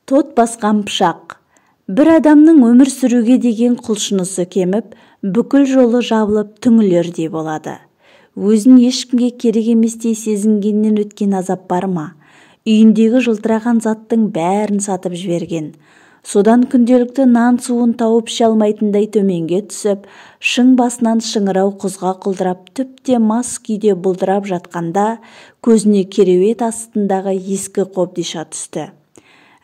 Тот басқан пышақ. Бір адамның өмір сүруге деген құлшынысы кеміп, бүкіл жолы жабылып түңілердей болады. Өзін ешкімге керек еместей сезінгеннен өткен азап бар ма? Үйіндегі жылтыраған заттың бәрін сатып жіберген. Содан күнделікті нан суын тауып іше алмайтындай төменге түсіп, шың басынан шыңырау құзға құлдырап, түпте мас күйде бұлдырап жатқанда, көзіне кереует астындағы ескі қобдиша түсті.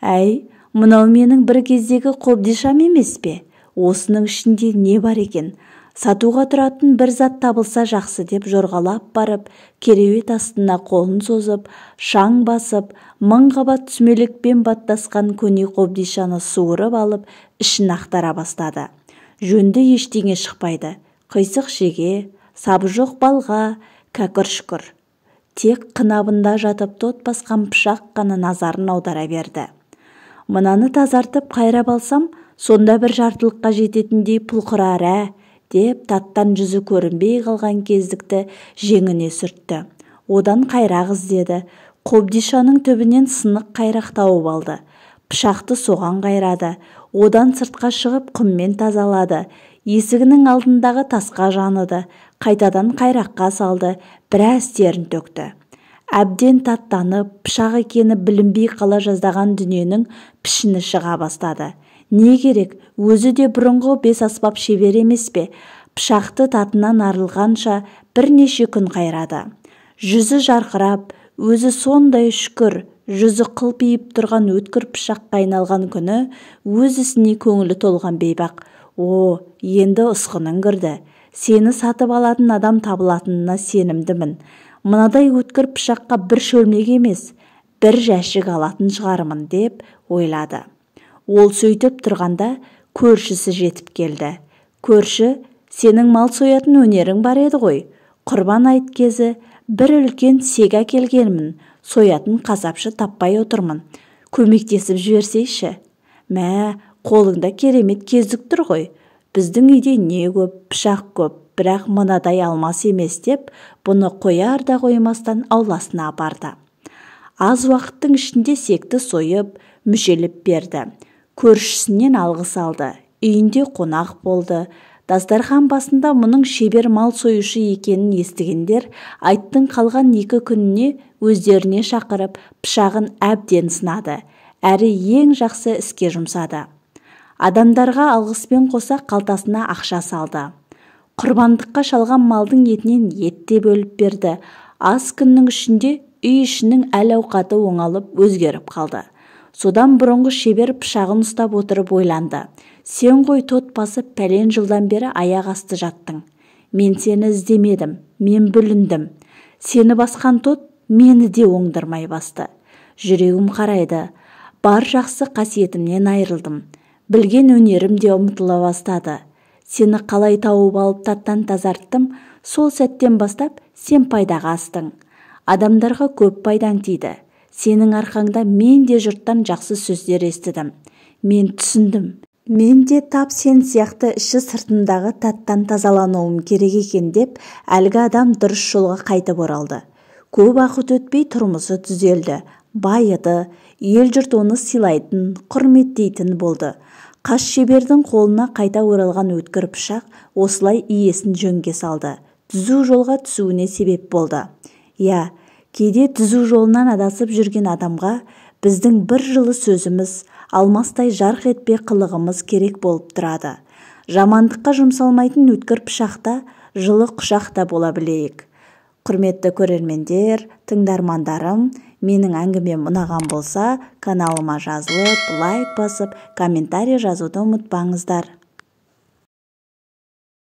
Әй, мынау менің бір кездегі қобдишам емес пе? Осының ішінде не бар екен? Сатуға тұратын бір зат табылса жақсы деп жорғалап барып, кереует астына қолын созып, шаң басып, мың қабат сүмелекпен баттасқан көне қобдишаны суырып алып, ішін ақтара бастады. Жөнді ештеңе шықпайды. Қисық шеге, сабы жоқ балға, кәкір-шүкір. Тек қынабында жатып тот басқан пышақ қана назарын аудара берді. Мынаны тазартып қайрап алсам, сонда бір жартылыққа жететіндей пұлқырар деп таттан жүзі көрінбей қалған кездікті жеңіне сүртті. Одан қайрақ іздеді. Қобдишаның түбінен сынық қайрақ тауып алды. Пышақты соған қайрады. Одан сыртқа шығып құммен тазалады. Есігінің алдындағы тасқа жаныды. Қайтадан қайраққа салды. Біраз терін төкті. Әбден таттанып, пышақ екені білінбей қала жаздаған дүниенің пішіні шыға бастады. Не керек, өзі де бұрынғы бес аспап шебер емес пе? Пышақты татынан арылғанша бірнеше күн қайрады. Жүзі жарқырап, өзі сондай шүкір, жүзі қылпиып тұрған өткір пышаққа айналған күні өз ісіне көңілі толған бейбақ. О, енді ұсқының кірді. Сені сатып алатын адам табылатынына сенімдімін. Мынадай өткір пышаққа бір шөлмек емес, бір жәшік алатын шығармын деп ойлады. Ол сөйтіп тұрғанда көршісі жетіп келді. Көрші, сенің мал соятын өнерің бар еді ғой. Құрбан айт кезі бір үлкен сег әкелгенмін. Соятын қасапшы таппай отырмын. Көмектесіп жіберсейші. Мә, қолыңда керемет кездік тұр ғой. Біздің үйде не көп, пышақ көп, бірақ мынадай алмас емес деп, бұны қояр да қоймастан ауласына апарды. Аз уақыттың ішінде секті сойып, мүшеліп берді. Көршісінен алғыс алды. Үйінде қонақ болды. Дастархан басында мұның шебер мал сойушы екенін естігендер айттың қалған 2 күніне өздеріне шақырып, пышағын әбден сынады. Әрі ең жақсы іске жұмсады. Адамдарға алғыспен қоса қалтасына ақша салды. Құрбандыққа шалған малдың етінен ет те бөліп берді. Аз күннің ішінде үй ішінің әл-ауқаты оңалып өзгеріп қалды. Содан бұрынғы шебер пышағын ұстап отырып ойланды. Сен ғой тот басып пәлен жылдан бері аяқ асты жаттың. Мен сені іздемедім, мен бүліндім. Сені басқан тот мені де оңдырмай басты. Жүрегім қарайды. Бар жақсы қасиетімнен айырылдым. Білген өнерім де ұмытыла бастады. Сені қалай тауып алып таттан тазарттым, сол сәттен бастап сен пайдаға астың. Адамдарға көп пайдаң тиді. Сенің арқаңда мен де жұрттан жақсы сөздер естідім. Мен түсіндім. Мен де тап сен сияқты іші сыртындағы таттан тазалануым керек екен деп, әлгі адам дұрыс жолға қайтып оралды. Көп уақыт өтпей тұрмысы түзелді, байыды, ел жұрт оны сыйлайтын, құрметтейтін болды. Қас шебердің қолына қайта оралған өткір пышақ осылай иесін жөнге салды. Түзу жолға түсуіне себеп болды. Я, кейде түзу жолынан адасып жүрген адамға біздің бір жылы сөзіміз, алмастай жарқ етпе қылығымыз керек болып тұрады. Жамандыққа жұмсалмайтын өткір пышақта жылы құшақта бола білейік. Құрметті көрермендер, тыңдармандарым, менің әңгімем ұнаған болса, каналыма жазылып, лайк басып, комментарий жазуды ұмытпаңыздар.